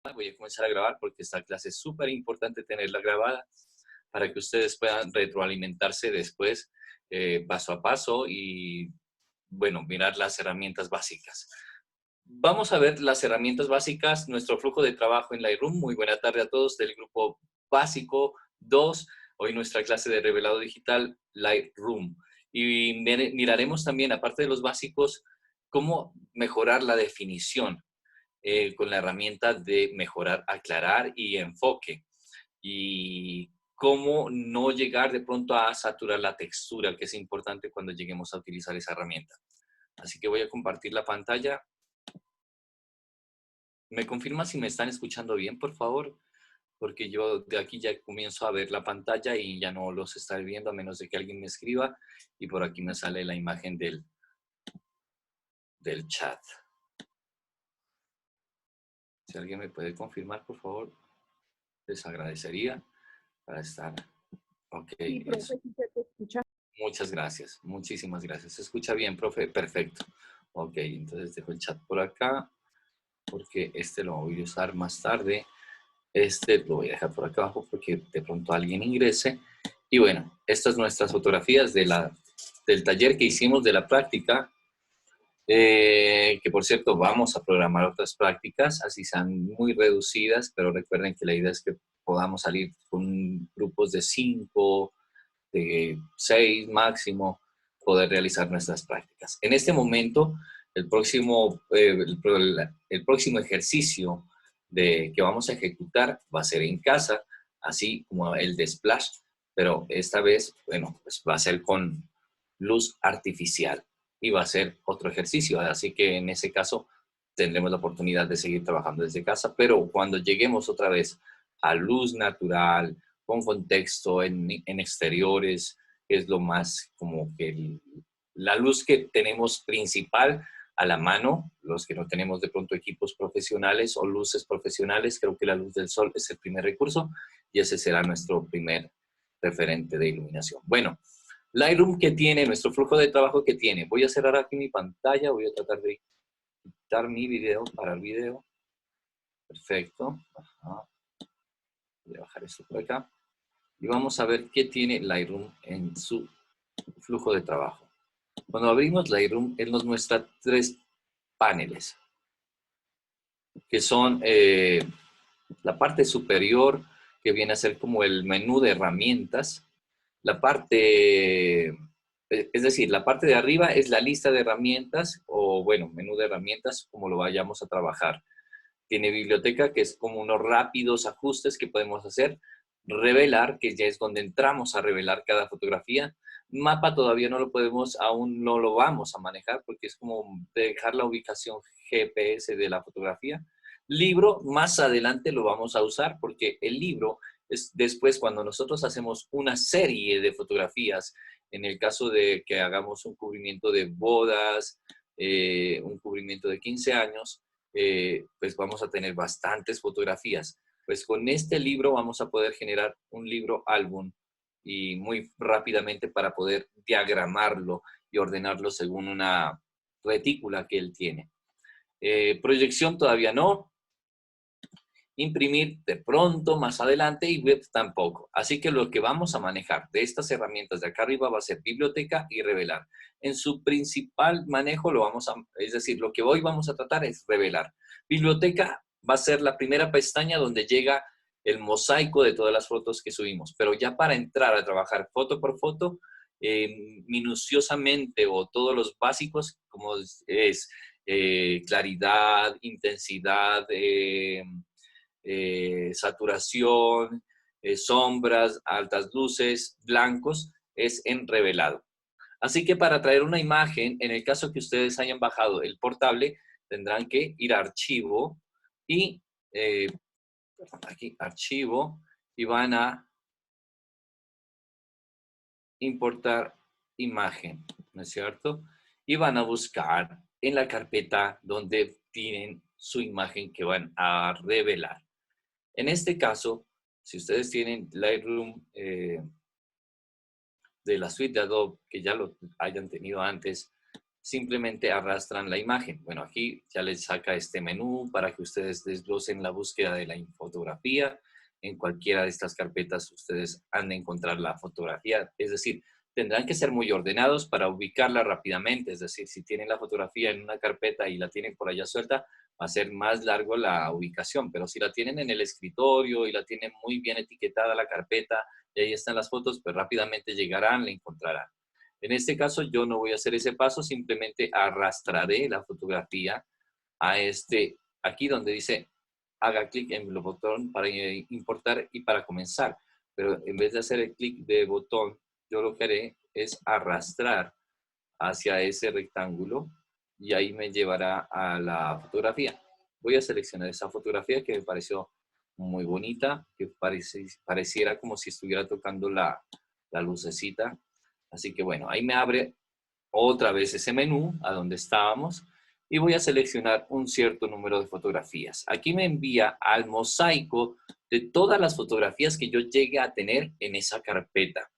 Voy a comenzar a grabar porque esta clase es súper importante tenerla grabada para que ustedes puedan retroalimentarse después paso a paso y, bueno, mirar las herramientas básicas. Vamos a ver las herramientas básicas, nuestro flujo de trabajo en Lightroom. Muy buena tarde a todos del grupo básico 2. Hoy nuestra clase de revelado digital Lightroom. Y miraremos también, aparte de los básicos, cómo mejorar la definición con la herramienta de mejorar, aclarar y enfoque. Y cómo no llegar de pronto a saturar la textura, que es importante cuando lleguemos a utilizar esa herramienta. Así que voy a compartir la pantalla. ¿Me confirma si me están escuchando bien, por favor? Porque yo de aquí ya comienzo a ver la pantalla y ya no los estaré viendo a menos de que alguien me escriba. Y por aquí me sale la imagen del chat. Si alguien me puede confirmar, por favor, les agradecería para estar. Ok, Sí, eso. profe, sí se te escucha. Muchas gracias, muchísimas gracias. ¿Se escucha bien, profe? Perfecto. Ok, entonces dejo el chat por acá, porque este lo voy a usar más tarde. Este lo voy a dejar por acá abajo porque de pronto alguien ingrese. Y bueno, estas son nuestras fotografías del taller que hicimos de la práctica, que por cierto vamos a programar otras prácticas, así sean muy reducidas, pero recuerden que la idea es que podamos salir con grupos de 5, de 6 máximo, poder realizar nuestras prácticas. En este momento, el próximo ejercicio que vamos a ejecutar va a ser en casa, así como el de Splash, pero esta vez, bueno, pues va a ser con luz artificial y va a ser otro ejercicio, así que en ese caso tendremos la oportunidad de seguir trabajando desde casa, pero cuando lleguemos otra vez a luz natural, con contexto en exteriores, es lo más como que la luz que tenemos principal a la mano, los que no tenemos de pronto equipos profesionales o luces profesionales, creo que la luz del sol es el primer recurso y ese será nuestro primer referente de iluminación. Bueno, Lightroom, ¿qué tiene? Nuestro flujo de trabajo, ¿qué tiene? Voy a cerrar aquí mi pantalla, voy a tratar de quitar mi video para el video. Perfecto. Ajá. Voy a bajar esto por acá. Y vamos a ver qué tiene Lightroom en su flujo de trabajo. Cuando abrimos Lightroom, él nos muestra 3 paneles, que son la parte superior, que viene a ser como el menú de herramientas, la parte, es decir, la parte de arriba es la lista de herramientas, o bueno, menú de herramientas, como lo vayamos a trabajar. Tiene biblioteca, que es como unos rápidos ajustes que podemos hacer. Revelar, que ya es donde entramos a revelar cada fotografía. Mapa todavía no lo podemos, aún no lo vamos a manejar porque es como dejar la ubicación GPS de la fotografía. Libro, más adelante lo vamos a usar porque el libro es después cuando nosotros hacemos una serie de fotografías, en el caso de que hagamos un cubrimiento de bodas, un cubrimiento de 15 años, pues vamos a tener bastantes fotografías. Pues con este libro vamos a poder generar un libro álbum y muy rápidamente para poder diagramarlo y ordenarlo según una retícula que él tiene. Proyección todavía no. Imprimir de pronto más adelante y web tampoco. Así que lo que vamos a manejar de estas herramientas de acá arriba va a ser biblioteca y revelar. En su principal manejo lo vamos a, es decir, lo que hoy vamos a tratar es revelar. Biblioteca va a ser la primera pestaña donde llega el mosaico de todas las fotos que subimos, pero ya para entrar a trabajar foto por foto, minuciosamente o todos los básicos como es claridad, intensidad, saturación, sombras, altas luces, blancos, es en revelado. Así que para traer una imagen, en el caso que ustedes hayan bajado el portable, tendrán que ir a archivo y, aquí, archivo, y van a importar imagen, ¿no es cierto? Y van a buscar en la carpeta donde tienen su imagen que van a revelar. En este caso, si ustedes tienen Lightroom de la suite de Adobe, que ya lo hayan tenido antes, simplemente arrastran la imagen. Bueno, aquí ya les saca este menú para que ustedes desglosen la búsqueda de la fotografía. En cualquiera de estas carpetas ustedes han de encontrar la fotografía. Es decir, tendrán que ser muy ordenados para ubicarla rápidamente. Es decir, si tienen la fotografía en una carpeta y la tienen por allá suelta, va a ser más largo la ubicación. Pero si la tienen en el escritorio y la tienen muy bien etiquetada la carpeta y ahí están las fotos, pues rápidamente llegarán, la encontrarán. En este caso yo no voy a hacer ese paso, simplemente arrastraré la fotografía a aquí donde dice haga clic en el botón para importar y para comenzar. Pero en vez de hacer el clic de botón, yo lo que haré es arrastrar hacia ese rectángulo y ahí me llevará a la fotografía. Voy a seleccionar esa fotografía que me pareció muy bonita, que pareciera como si estuviera tocando la lucecita. Así que bueno, ahí me abre otra vez ese menú a donde estábamos y voy a seleccionar un cierto número de fotografías. Aquí me envía al mosaico de todas las fotografías que yo llegue a tener en esa carpeta.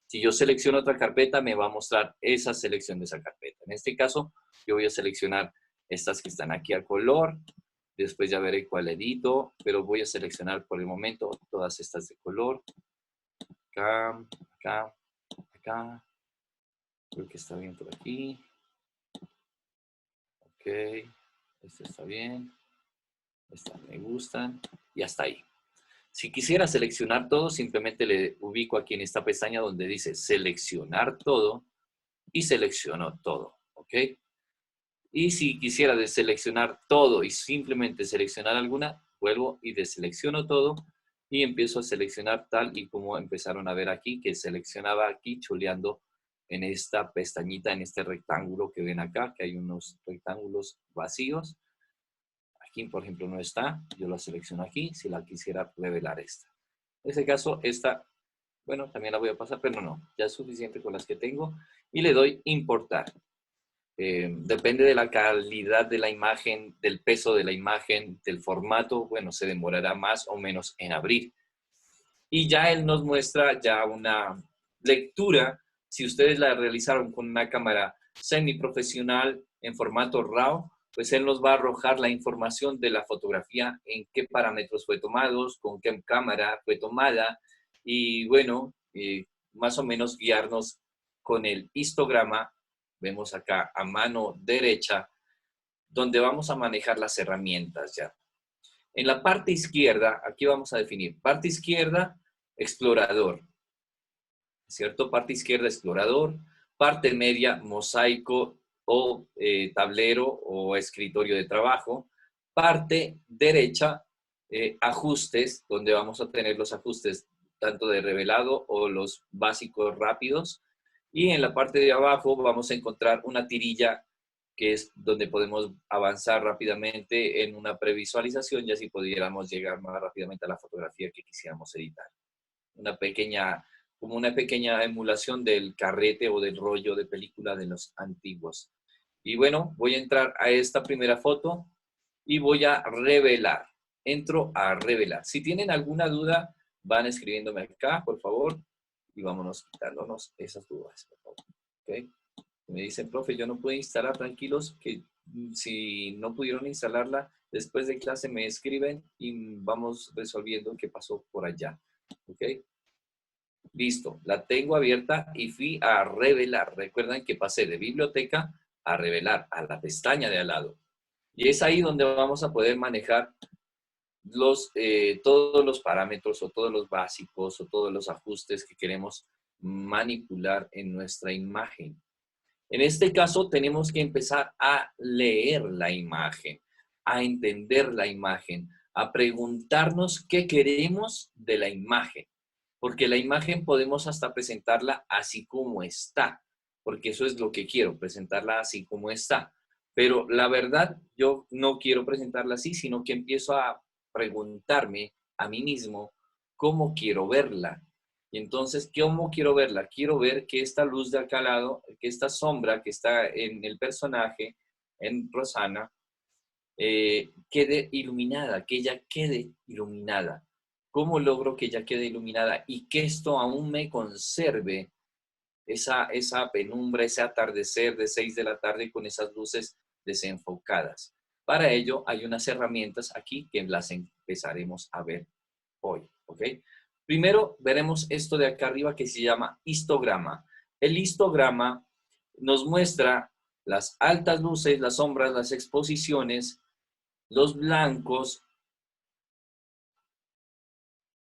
Si yo selecciono otra carpeta, me va a mostrar esa selección de esa carpeta. En este caso, yo voy a seleccionar estas que están aquí a color. Después ya veré cuál edito, pero voy a seleccionar por el momento todas estas de color. Acá, acá, acá. Creo que está bien por aquí. Ok, este está bien. Estas me gustan. Y hasta ahí. Si quisiera seleccionar todo, simplemente le ubico aquí en esta pestaña donde dice seleccionar todo y selecciono todo. ¿Ok? Y si quisiera deseleccionar todo y simplemente seleccionar alguna, vuelvo y deselecciono todo y empiezo a seleccionar tal y como empezaron a ver aquí, que seleccionaba aquí chuleando en esta pestañita, en este rectángulo que ven acá, que hay unos rectángulos vacíos. Aquí, por ejemplo, no está. Yo la selecciono aquí si la quisiera revelar esta. En este caso, esta, bueno, también la voy a pasar, pero no, ya es suficiente con las que tengo. Y le doy importar. Depende de la calidad de la imagen, del peso de la imagen, del formato, bueno, se demorará más o menos en abrir. Y ya él nos muestra ya una lectura, si ustedes la realizaron con una cámara semiprofesional en formato RAW, pues él nos va a arrojar la información de la fotografía, en qué parámetros fue tomado, con qué cámara fue tomada, y bueno, más o menos guiarnos con el histograma. Vemos acá a mano derecha, donde vamos a manejar las herramientas ya. En la parte izquierda, aquí vamos a definir, parte izquierda, explorador, ¿cierto? Parte izquierda, explorador, parte media, mosaico o tablero o escritorio de trabajo, parte derecha, ajustes, donde vamos a tener los ajustes tanto de revelado o los básicos rápidos, y en la parte de abajo vamos a encontrar una tirilla que es donde podemos avanzar rápidamente en una previsualización y así pudiéramos llegar más rápidamente a la fotografía que quisiéramos editar. Una pequeña, como una pequeña emulación del carrete o del rollo de película de los antiguos. Y bueno, voy a entrar a esta primera foto y voy a revelar. Entro a revelar. Si tienen alguna duda, van escribiéndome acá, por favor, y vámonos quitándonos esas dudas, por favor. ¿Okay? Me dicen, profe, yo no pude instalar, tranquilos, que si no pudieron instalarla, después de clase me escriben y vamos resolviendo qué pasó por allá. ¿Ok? Listo, la tengo abierta y fui a revelar. Recuerden que pasé de biblioteca a revelar, a la pestaña de al lado. Y es ahí donde vamos a poder manejar todos los parámetros o todos los básicos o todos los ajustes que queremos manipular en nuestra imagen. En este caso tenemos que empezar a leer la imagen, a entender la imagen, a preguntarnos qué queremos de la imagen, porque la imagen podemos hasta presentarla así como está, porque eso es lo que quiero, presentarla así como está. Pero la verdad, yo no quiero presentarla así, sino que empiezo a preguntarme a mí mismo cómo quiero verla. Y entonces, ¿cómo quiero verla? Quiero ver que esta luz de acá al lado, que esta sombra que está en el personaje, en Rosana, quede iluminada, que ella quede iluminada. ¿Cómo logro que ella quede iluminada y que esto aún me conserve esa penumbra, ese atardecer de 6 de la tarde con esas luces desenfocadas. Para ello hay unas herramientas aquí que las empezaremos a ver hoy, ¿ok? Primero veremos esto de acá arriba que se llama histograma. El histograma nos muestra las altas luces, las sombras, las exposiciones, los blancos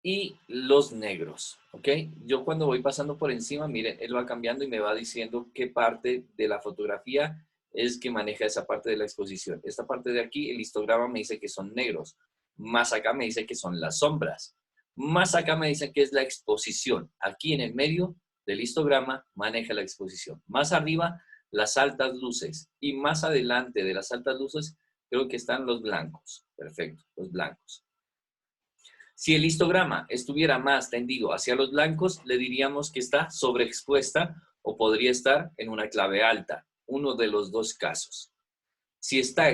y los negros, ¿ok? Yo cuando voy pasando por encima, miren, él va cambiando y me va diciendo qué parte de la fotografía es que maneja esa parte de la exposición. Esta parte de aquí, el histograma me dice que son negros. Más acá me dice que son las sombras. Más acá me dice que es la exposición. Aquí en el medio del histograma maneja la exposición. Más arriba, las altas luces. Y más adelante de las altas luces, creo que están los blancos. Perfecto, los blancos. Si el histograma estuviera más tendido hacia los blancos, le diríamos que está sobreexpuesta o podría estar en una clave alta, uno de los dos casos. Si está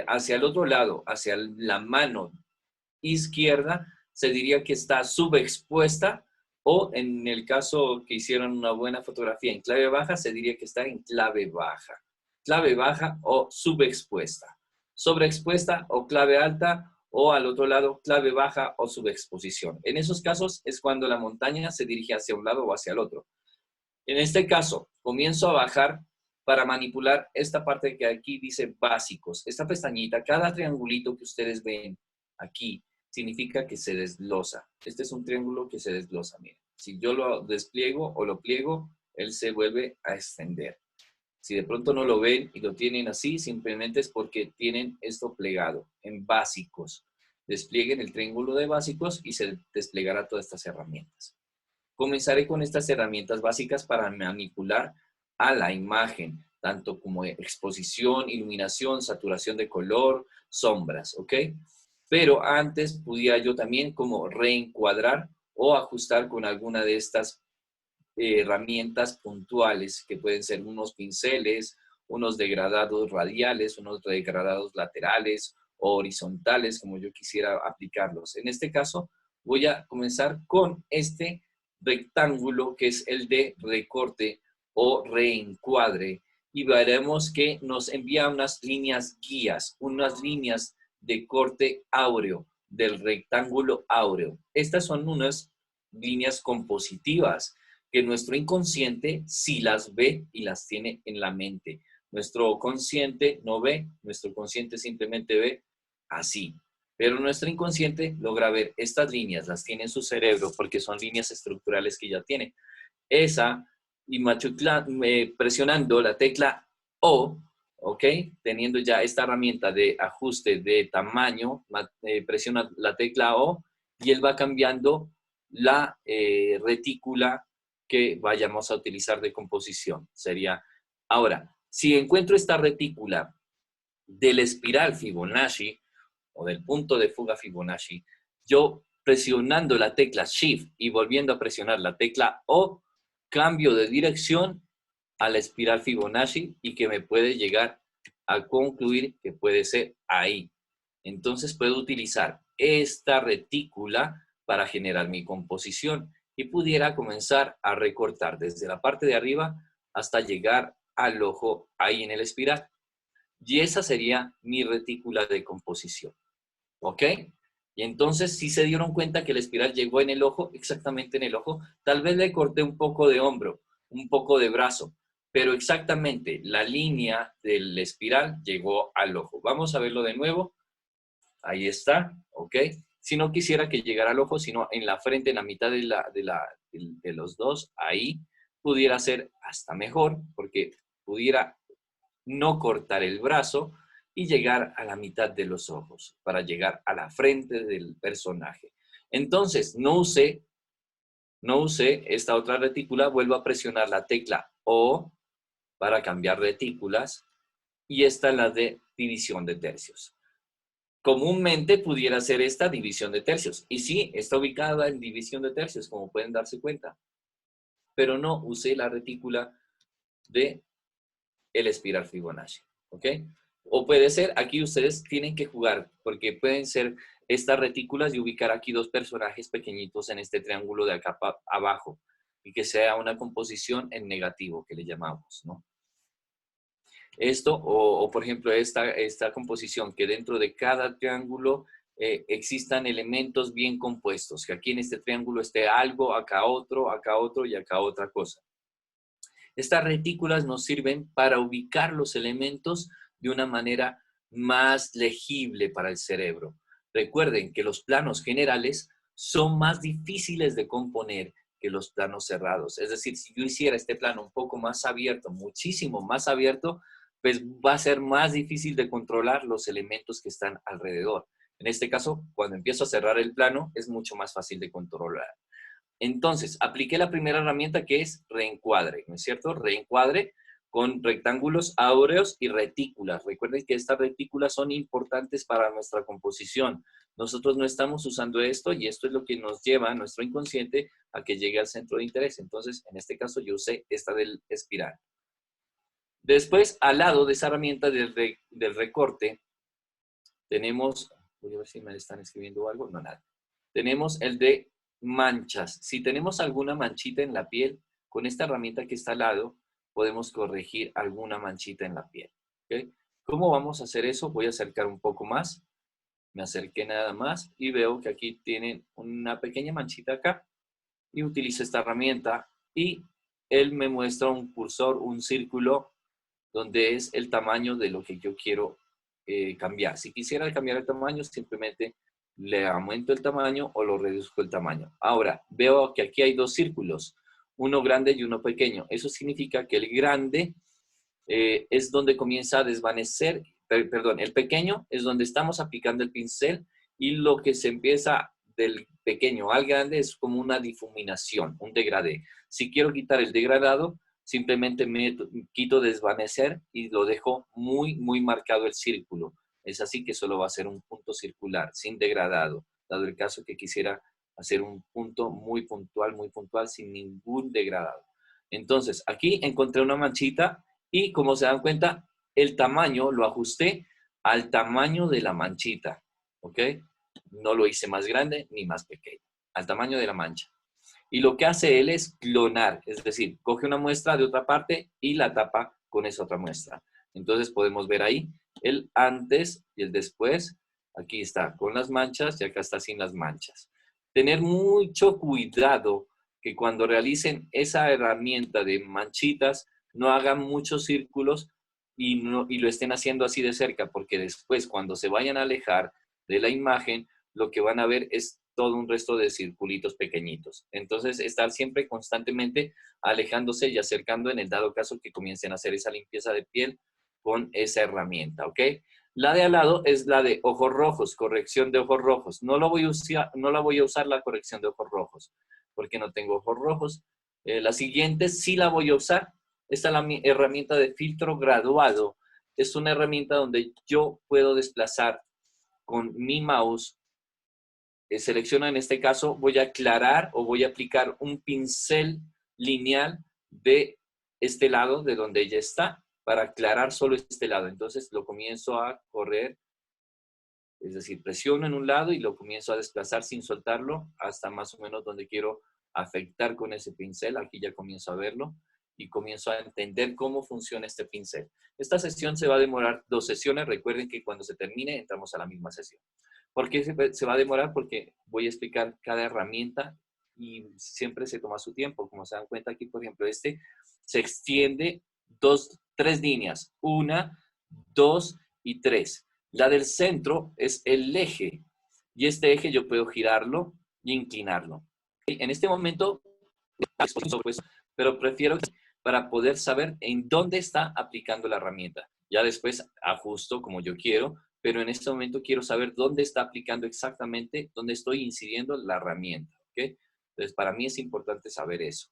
hacia el otro lado, hacia la mano izquierda, se diría que está subexpuesta o en el caso que hicieron una buena fotografía en clave baja, se diría que está en clave baja o subexpuesta, sobreexpuesta o clave alta o al otro lado clave baja o subexposición. En esos casos es cuando la montaña se dirige hacia un lado o hacia el otro. En este caso, comienzo a bajar para manipular esta parte que aquí dice básicos. Esta pestañita, cada triangulito que ustedes ven aquí, significa que se desglosa. Este es un triángulo que se desglosa, miren. Si yo lo despliego o lo pliego, él se vuelve a extender. Si de pronto no lo ven y lo tienen así, simplemente es porque tienen esto plegado en básicos. Desplieguen el triángulo de básicos y se desplegará todas estas herramientas. Comenzaré con estas herramientas básicas para manipular a la imagen, tanto como exposición, iluminación, saturación de color, sombras, ¿ok? Pero antes pudiera yo también como reencuadrar o ajustar con alguna de estas herramientas puntuales, que pueden ser unos pinceles, unos degradados radiales, unos degradados laterales o horizontales, como yo quisiera aplicarlos. En este caso, voy a comenzar con este rectángulo que es el de recorte o reencuadre y veremos que nos envía unas líneas guías, unas líneas de corte áureo, del rectángulo áureo. Estas son unas líneas compositivas que nuestro inconsciente sí las ve y las tiene en la mente. Nuestro consciente no ve, nuestro consciente simplemente ve así. Pero nuestro inconsciente logra ver estas líneas, las tiene en su cerebro porque son líneas estructurales que ya tiene. Esa, y presionando la tecla O, ¿ok? Teniendo ya esta herramienta de ajuste de tamaño, presiona la tecla O y él va cambiando la retícula que vayamos a utilizar de composición. Sería, ahora, si encuentro esta retícula del espiral Fibonacci o del punto de fuga Fibonacci, yo presionando la tecla Shift y volviendo a presionar la tecla O, cambio de dirección a la espiral Fibonacci y que me puede llegar a concluir que puede ser ahí. Entonces puedo utilizar esta retícula para generar mi composición y pudiera comenzar a recortar desde la parte de arriba hasta llegar al ojo ahí en el espiral. Y esa sería mi retícula de composición. ¿Ok? Y entonces si se dieron cuenta que la espiral llegó en el ojo, exactamente en el ojo, tal vez le corté un poco de hombro, un poco de brazo, pero exactamente la línea del espiral llegó al ojo. Vamos a verlo de nuevo. Ahí está, ¿ok? Si no quisiera que llegara al ojo, sino en la frente, en la mitad de los dos, ahí pudiera ser hasta mejor, porque pudiera no cortar el brazo y llegar a la mitad de los ojos, para llegar a la frente del personaje. Entonces, no usé esta otra retícula, vuelvo a presionar la tecla O para cambiar retículas, y esta es la de división de tercios. Comúnmente pudiera ser esta división de tercios. Y sí, está ubicada en división de tercios, como pueden darse cuenta. Pero no usé la retícula de el espiral Fibonacci. ¿Ok? O puede ser, aquí ustedes tienen que jugar, porque pueden ser estas retículas y ubicar aquí dos personajes pequeñitos en este triángulo de acá abajo. y que sea una composición en negativo, que le llamamos, ¿no? Esto, o por ejemplo, esta composición, que dentro de cada triángulo existan elementos bien compuestos, que aquí en este triángulo esté algo, acá otro y acá otra cosa. Estas retículas nos sirven para ubicar los elementos de una manera más legible para el cerebro. Recuerden que los planos generales son más difíciles de componer que los planos cerrados. Es decir, si yo hiciera este plano un poco más abierto, muchísimo más abierto, pues va a ser más difícil de controlar los elementos que están alrededor. En este caso, cuando empiezo a cerrar el plano, es mucho más fácil de controlar. Entonces, apliqué la primera herramienta que es reencuadre, ¿no es cierto? Reencuadre con rectángulos áureos y retículas. Recuerden que estas retículas son importantes para nuestra composición. Nosotros no estamos usando esto y esto es lo que nos lleva a nuestro inconsciente a que llegue al centro de interés. Entonces, en este caso yo usé esta del espiral. Después, al lado de esa herramienta del recorte, tenemos, voy a ver si me están escribiendo algo, no, nada. Tenemos el de manchas. Si tenemos alguna manchita en la piel, con esta herramienta que está al lado, podemos corregir alguna manchita en la piel. ¿Okay? ¿Cómo vamos a hacer eso? Voy a acercar un poco más. Me acerqué nada más y veo que aquí tienen una pequeña manchita acá. Y utilizo esta herramienta y él me muestra un cursor, un círculo, donde es el tamaño de lo que yo quiero cambiar. Si quisiera cambiar el tamaño, simplemente le aumento el tamaño o lo reduzco el tamaño. Ahora, veo que aquí hay dos círculos, uno grande y uno pequeño. Eso significa que el grande es donde comienza a desvanecer, perdón, el pequeño es donde estamos aplicando el pincel y lo que se empieza del pequeño al grande es como una difuminación, un degradé. Si quiero quitar el degradado, simplemente me quito desvanecer y lo dejo muy, muy marcado el círculo. Es así que solo va a ser un punto circular, sin degradado, dado el caso que quisiera hacer un punto muy puntual, sin ningún degradado. Entonces, aquí encontré una manchita y como se dan cuenta, el tamaño lo ajusté al tamaño de la manchita, ¿ok? No lo hice más grande ni más pequeño, al tamaño de la mancha. Y lo que hace él es clonar, es decir, coge una muestra de otra parte y la tapa con esa otra muestra. Entonces podemos ver ahí el antes y el después. Aquí está con las manchas y acá está sin las manchas. Tener mucho cuidado que cuando realicen esa herramienta de manchitas, no hagan muchos círculos y lo estén haciendo así de cerca, porque después cuando se vayan a alejar de la imagen, lo que van a ver es todo un resto de circulitos pequeñitos. Entonces, estar siempre constantemente alejándose y acercando en el dado caso que comiencen a hacer esa limpieza de piel con esa herramienta, ¿ok? La de al lado es la de ojos rojos, corrección de ojos rojos. No la voy a usar la corrección de ojos rojos, porque no tengo ojos rojos. La siguiente sí la voy a usar. Esta es la herramienta de filtro graduado. Es una herramienta donde yo puedo desplazar con mi mouse. Selecciono en este caso, voy a aclarar o voy a aplicar un pincel lineal de este lado de donde ella está para aclarar solo este lado. Entonces lo comienzo a correr, es decir, presiono en un lado y lo comienzo a desplazar sin soltarlo hasta más o menos donde quiero afectar con ese pincel. Aquí ya comienzo a verlo y comienzo a entender cómo funciona este pincel. Esta sesión se va a demorar 2 sesiones. Recuerden que cuando se termine entramos a la misma sesión. ¿Por qué se va a demorar? Porque voy a explicar cada herramienta y siempre se toma su tiempo. Como se dan cuenta aquí, por ejemplo, este se extiende 3 líneas. 1, 2 y 3. La del centro es el eje y este eje yo puedo girarlo y inclinarlo. En este momento, pero prefiero para poder saber en dónde está aplicando la herramienta. Ya después ajusto como yo quiero, pero en este momento quiero saber dónde está aplicando exactamente, dónde estoy incidiendo la herramienta. ¿Okay? Entonces, para mí es importante saber eso.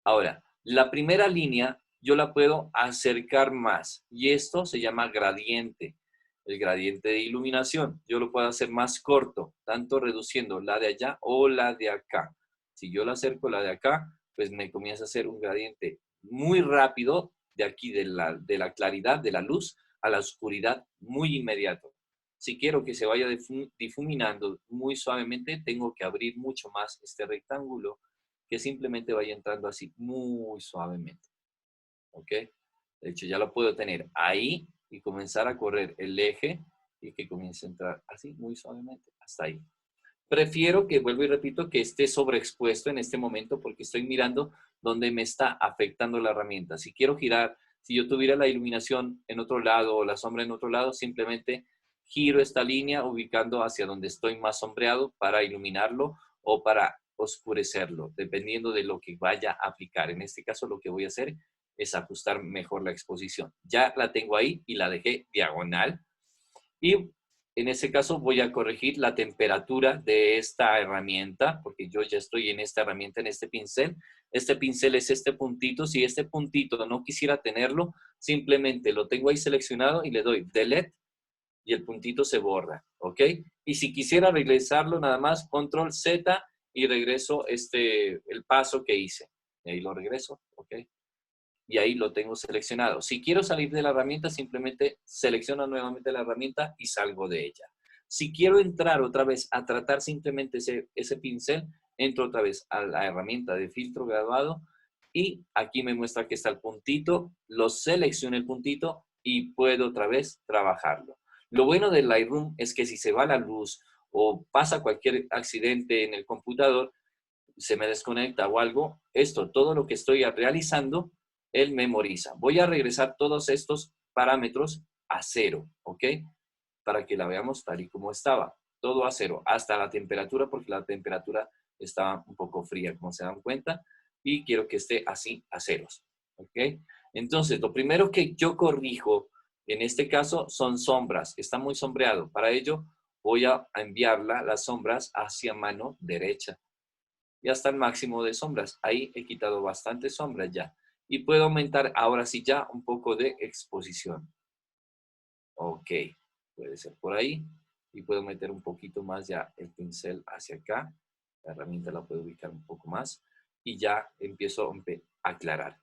Ahora, la primera línea yo la puedo acercar más y esto se llama gradiente. El gradiente de iluminación. Yo lo puedo hacer más corto, tanto reduciendo la de allá o la de acá. Si yo la acerco la de acá, pues me comienza a hacer un gradiente muy rápido de aquí, de la claridad, de la luz, a la oscuridad muy inmediato. Si quiero que se vaya difuminando muy suavemente, tengo que abrir mucho más este rectángulo que simplemente vaya entrando así muy suavemente, ¿ok? De hecho, ya lo puedo tener ahí y comenzar a correr el eje y que comience a entrar así muy suavemente, hasta ahí. Prefiero que, vuelvo y repito, que esté sobreexpuesto en este momento porque estoy mirando dónde me está afectando la herramienta. Si quiero girar, si yo tuviera la iluminación en otro lado o la sombra en otro lado, simplemente giro esta línea ubicando hacia donde estoy más sombreado para iluminarlo o para oscurecerlo, dependiendo de lo que vaya a aplicar. En este caso, lo que voy a hacer es ajustar mejor la exposición. Ya la tengo ahí y la dejé diagonal. Y en ese caso voy a corregir la temperatura de esta herramienta, porque yo ya estoy en esta herramienta, en este pincel. Este pincel es este puntito. Si este puntito no quisiera tenerlo, simplemente lo tengo ahí seleccionado y le doy Delete y el puntito se borra, ¿ok? Y si quisiera regresarlo nada más, Control Z y regreso el paso que hice. Y ahí lo regreso, ¿ok? Y ahí lo tengo seleccionado. Si quiero salir de la herramienta, simplemente selecciono nuevamente la herramienta y salgo de ella. Si quiero entrar otra vez a tratar simplemente ese pincel, entro otra vez a la herramienta de filtro graduado y aquí me muestra que está el puntito, lo selecciono el puntito y puedo otra vez trabajarlo. Lo bueno del Lightroom es que si se va la luz o pasa cualquier accidente en el computador, se me desconecta o algo, todo lo que estoy realizando, él memoriza. Voy a regresar todos estos parámetros a cero, ¿ok? Para que la veamos tal y como estaba. Todo a cero, hasta la temperatura, porque la temperatura está un poco fría, como se dan cuenta, y quiero que esté así a ceros, ¿ok? Entonces, lo primero que yo corrijo, en este caso, son sombras. Está muy sombreado. Para ello, voy a enviarla, las sombras, hacia mano derecha y hasta el máximo de sombras. Ahí he quitado bastante sombras ya. Y puedo aumentar ahora sí ya un poco de exposición. Ok, puede ser por ahí. Y puedo meter un poquito más ya el pincel hacia acá. La herramienta la puedo ubicar un poco más. Y ya empiezo a aclarar.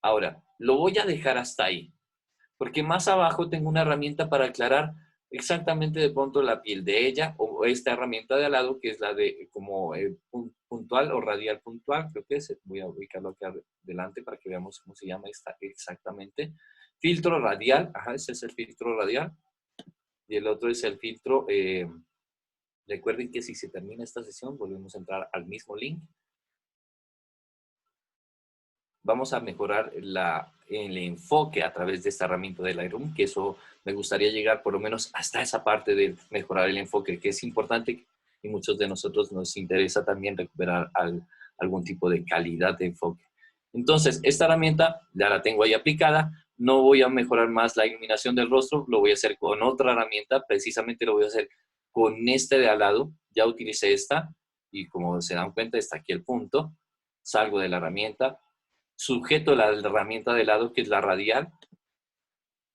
Ahora, lo voy a dejar hasta ahí. Porque más abajo tengo una herramienta para aclarar exactamente de pronto la piel de ella o esta herramienta de al lado que es la de como puntual o radial puntual, creo que es. Voy a ubicarlo aquí adelante para que veamos cómo se llama esta exactamente. Filtro radial, ajá, ese es el filtro radial y el otro es el filtro, recuerden que si se termina esta sesión volvemos a entrar al mismo link. Vamos a mejorar el enfoque a través de esta herramienta de Lightroom, que eso me gustaría llegar por lo menos hasta esa parte de mejorar el enfoque, que es importante y muchos de nosotros nos interesa también recuperar algún tipo de calidad de enfoque. Entonces, esta herramienta ya la tengo ahí aplicada, no voy a mejorar más la iluminación del rostro, lo voy a hacer con otra herramienta, precisamente lo voy a hacer con este de al lado, ya utilicé esta y como se dan cuenta está aquí el punto, salgo de la herramienta, sujeto la herramienta de lado, que es la radial,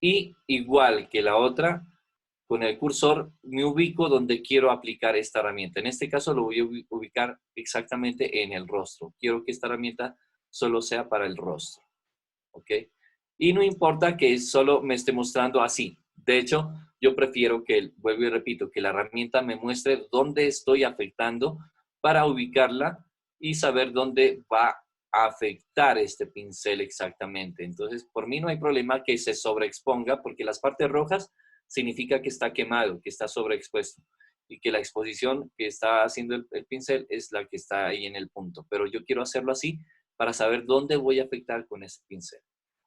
y igual que la otra, con el cursor me ubico donde quiero aplicar esta herramienta. En este caso lo voy a ubicar exactamente en el rostro. Quiero que esta herramienta solo sea para el rostro, ¿ok? Y no importa que solo me esté mostrando así. De hecho, yo prefiero que, vuelvo y repito, que la herramienta me muestre dónde estoy afectando para ubicarla y saber dónde va a afectar este pincel exactamente. Entonces, por mí no hay problema que se sobreexponga porque las partes rojas significa que está quemado, que está sobreexpuesto y que la exposición que está haciendo el pincel es la que está ahí en el punto. Pero yo quiero hacerlo así para saber dónde voy a afectar con ese pincel.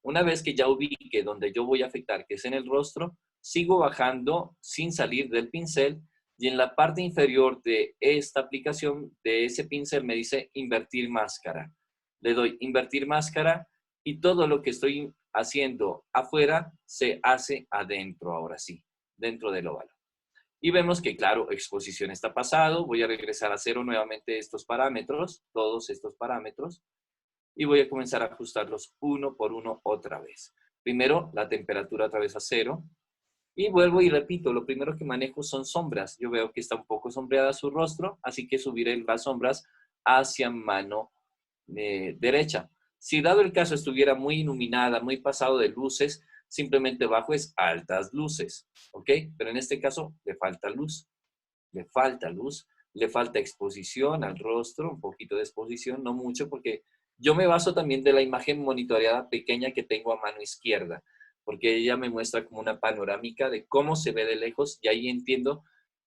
Una vez que ya ubique donde yo voy a afectar, que es en el rostro, sigo bajando sin salir del pincel y en la parte inferior de esta aplicación, de ese pincel, me dice invertir máscara. Le doy invertir máscara y todo lo que estoy haciendo afuera se hace adentro, ahora sí, dentro del óvalo. Y vemos que, claro, exposición está pasado. Voy a regresar a cero nuevamente estos parámetros, todos estos parámetros, y voy a comenzar a ajustarlos uno por uno otra vez. Primero, la temperatura otra vez a cero. Y vuelvo y repito, lo primero que manejo son sombras. Yo veo que está un poco sombreada su rostro, así que subiré las sombras hacia mano derecha. Si dado el caso estuviera muy iluminada, muy pasado de luces, simplemente bajo es altas luces, ¿ok? Pero en este caso le falta luz, Le falta exposición al rostro, un poquito de exposición, no mucho, porque yo me baso también de la imagen monitoreada pequeña que tengo a mano izquierda, porque ella me muestra como una panorámica de cómo se ve de lejos y ahí entiendo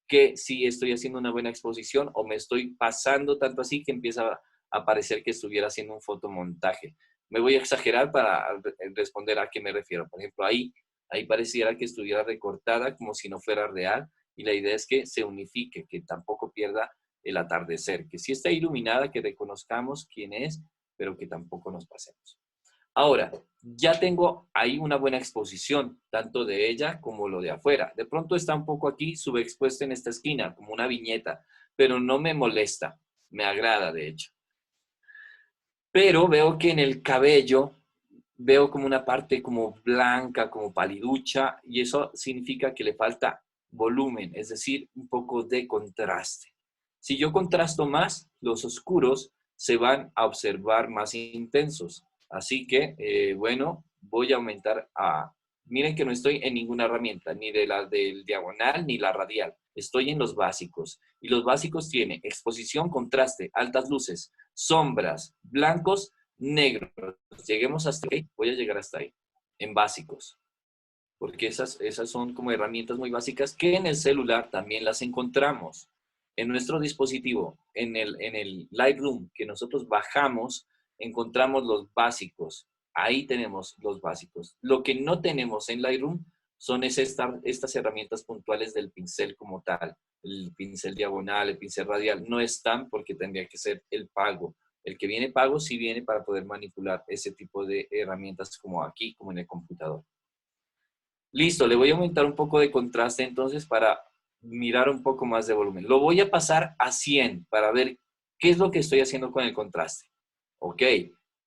que si estoy haciendo una buena exposición o me estoy pasando tanto así que empieza a parecer que estuviera haciendo un fotomontaje. Me voy a exagerar para responder a qué me refiero. Por ejemplo, ahí pareciera que estuviera recortada como si no fuera real y la idea es que se unifique, que tampoco pierda el atardecer, que sí está iluminada, que reconozcamos quién es, pero que tampoco nos pasemos. Ahora, ya tengo ahí una buena exposición, tanto de ella como lo de afuera. De pronto está un poco aquí subexpuesto en esta esquina, como una viñeta, pero no me molesta, me agrada de hecho. Pero veo que en el cabello veo como una parte como blanca, como paliducha, y eso significa que le falta volumen, es decir, un poco de contraste. Si yo contrasto más, los oscuros se van a observar más intensos. Así que, bueno, voy a aumentar a... Miren que no estoy en ninguna herramienta, ni de la del diagonal ni la radial. Estoy en los básicos. Y los básicos tienen exposición, contraste, altas luces, sombras, blancos, negros. Lleguemos hasta ahí. Voy a llegar hasta ahí, en básicos. Porque esas son como herramientas muy básicas que en el celular también las encontramos. En nuestro dispositivo, en el Lightroom que nosotros bajamos, encontramos los básicos. Ahí tenemos los básicos. Lo que no tenemos en Lightroom son estas herramientas puntuales del pincel como tal. El pincel diagonal, el pincel radial, no están porque tendría que ser el pago. El que viene pago sí viene para poder manipular ese tipo de herramientas como aquí, como en el computador. Listo, le voy a aumentar un poco de contraste entonces para mirar un poco más de volumen. Lo voy a pasar a 100 para ver qué es lo que estoy haciendo con el contraste. Ok,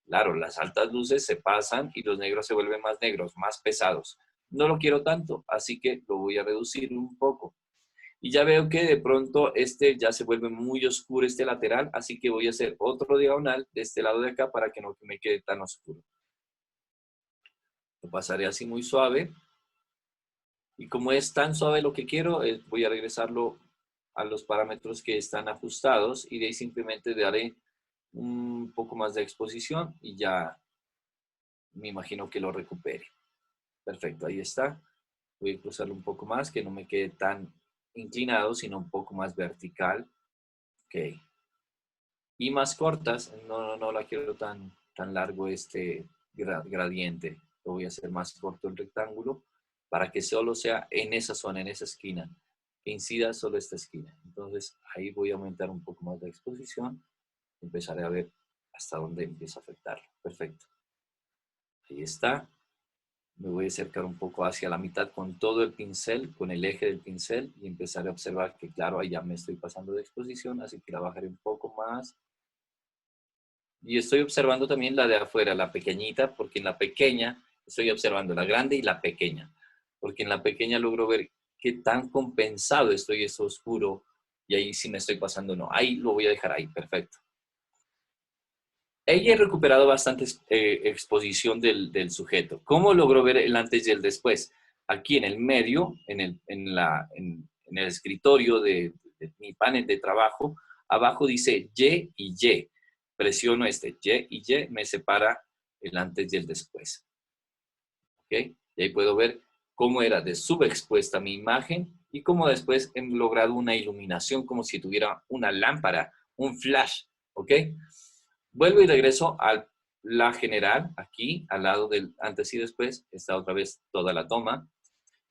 claro, las altas luces se pasan y los negros se vuelven más negros, más pesados. No lo quiero tanto, así que lo voy a reducir un poco. Y ya veo que de pronto este ya se vuelve muy oscuro, este lateral, así que voy a hacer otro diagonal de este lado de acá para que no me quede tan oscuro. Lo pasaré así muy suave. Y como es tan suave lo que quiero, voy a regresarlo a los parámetros que están ajustados y de ahí simplemente daré un poco más de exposición y ya me imagino que lo recupere. Perfecto, ahí está. Voy a cruzarlo un poco más, que no me quede tan inclinado, sino un poco más vertical. Ok. Y más cortas, no la quiero tan largo este gradiente. Lo voy a hacer más corto el rectángulo para que solo sea en esa zona, en esa esquina, que incida solo esta esquina. Entonces ahí voy a aumentar un poco más la exposición. Empezaré a ver hasta dónde empieza a afectar. Perfecto. Ahí está. Me voy a acercar un poco hacia la mitad con todo el pincel, con el eje del pincel y empezaré a observar que claro, ahí ya me estoy pasando de exposición, así que la bajaré un poco más. Y estoy observando también la de afuera, la pequeñita, porque en la pequeña estoy observando la grande y la pequeña, porque en la pequeña logro ver qué tan compensado estoy eso oscuro y ahí sí me estoy pasando, no, ahí lo voy a dejar ahí, perfecto. Ella ha recuperado bastante exposición del sujeto. ¿Cómo logró ver el antes y el después? Aquí en el medio, en el escritorio de mi panel de trabajo, abajo dice Y y Y. Presiono este Y y Y, me separa el antes y el después. ¿Ok? Y ahí puedo ver cómo era de subexpuesta mi imagen y cómo después he logrado una iluminación como si tuviera una lámpara, un flash. ¿Ok? Vuelvo y regreso a la general, aquí, al lado del antes y después, está otra vez toda la toma.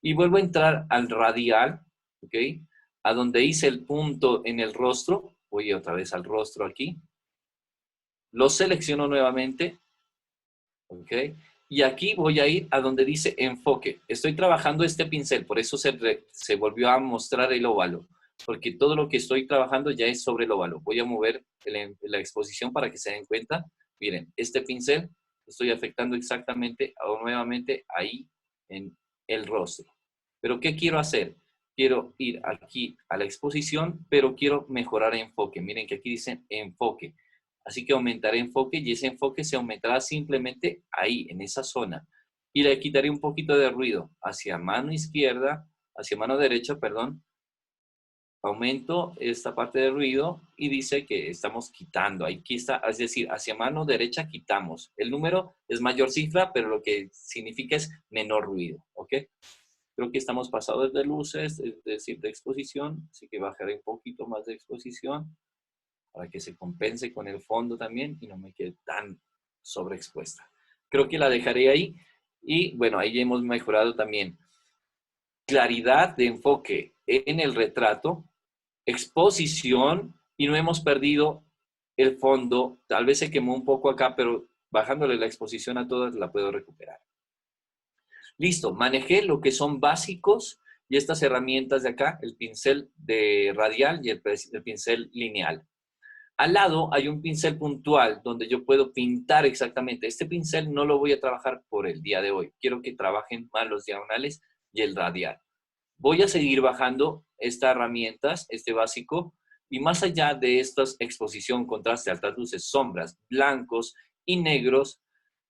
Y vuelvo a entrar al radial, ¿ok? A donde hice el punto en el rostro, voy otra vez al rostro aquí. Lo selecciono nuevamente, ¿ok? Y aquí voy a ir a donde dice enfoque. Estoy trabajando este pincel, por eso se volvió a mostrar el óvalo, porque todo lo que estoy trabajando ya es sobre el óvalo. Voy a mover la exposición para que se den cuenta. Miren, este pincel estoy afectando exactamente nuevamente ahí en el rostro. Pero ¿qué quiero hacer? Quiero ir aquí a la exposición, pero quiero mejorar enfoque. Miren que aquí dice enfoque. Así que aumentaré enfoque y ese enfoque se aumentará simplemente ahí, en esa zona. Y le quitaré un poquito de ruido hacia mano izquierda, hacia mano derecha, perdón, aumento esta parte de ruido y dice que estamos quitando. Aquí está, es decir, hacia mano derecha quitamos. El número es mayor cifra, pero lo que significa es menor ruido, ¿ok? Creo que estamos pasados de luces, es decir, de exposición, así que bajaré un poquito más de exposición para que se compense con el fondo también y no me quede tan sobreexpuesta. Creo que la dejaré ahí y bueno, ahí hemos mejorado también claridad de enfoque en el retrato, exposición y no hemos perdido el fondo. Tal vez se quemó un poco acá, pero bajándole la exposición a todas la puedo recuperar. Listo, manejé lo que son básicos y estas herramientas de acá, el pincel de radial y el pincel lineal. Al lado hay un pincel puntual donde yo puedo pintar exactamente. Este pincel no lo voy a trabajar por el día de hoy. Quiero que trabajen más los diagonales y el radial. Voy a seguir bajando estas herramientas, este básico, y más allá de estas exposición, contraste, altas luces, sombras, blancos y negros,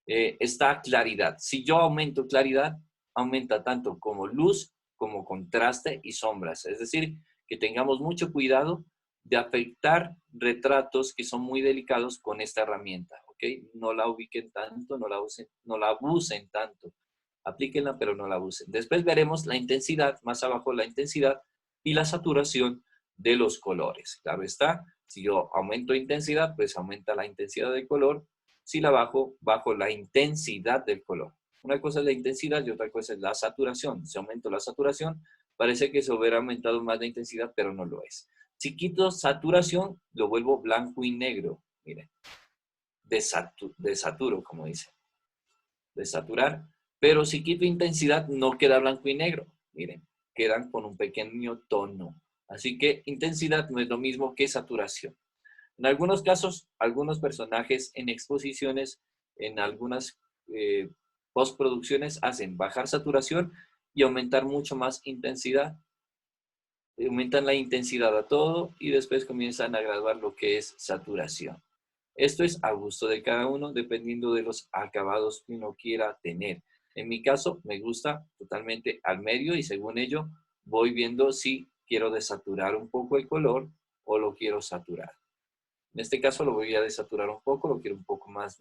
está claridad. Si yo aumento claridad, aumenta tanto como luz, como contraste y sombras. Es decir, que tengamos mucho cuidado de afectar retratos que son muy delicados con esta herramienta, ¿ok? No la ubiquen tanto, no la abusen tanto. Aplíquenla, pero no la abusen. Después veremos la intensidad, más abajo la intensidad y la saturación de los colores. Claro está, si yo aumento intensidad, pues aumenta la intensidad del color. Si la bajo, bajo la intensidad del color. Una cosa es la intensidad y otra cosa es la saturación. Si aumento la saturación, parece que se hubiera aumentado más de intensidad, pero no lo es. Si quito saturación, lo vuelvo blanco y negro. Miren, desaturo, como dice. Desaturar. Pero si quito intensidad, no queda blanco y negro. Miren, quedan con un pequeño tono. Así que intensidad no es lo mismo que saturación. En algunos casos, algunos personajes en exposiciones, en algunas postproducciones, hacen bajar saturación y aumentar mucho más intensidad. Aumentan la intensidad a todo y después comienzan a graduar lo que es saturación. Esto es a gusto de cada uno, dependiendo de los acabados que uno quiera tener. En mi caso, me gusta totalmente al medio y según ello voy viendo si quiero desaturar un poco el color o lo quiero saturar. En este caso lo voy a desaturar un poco, lo quiero un poco más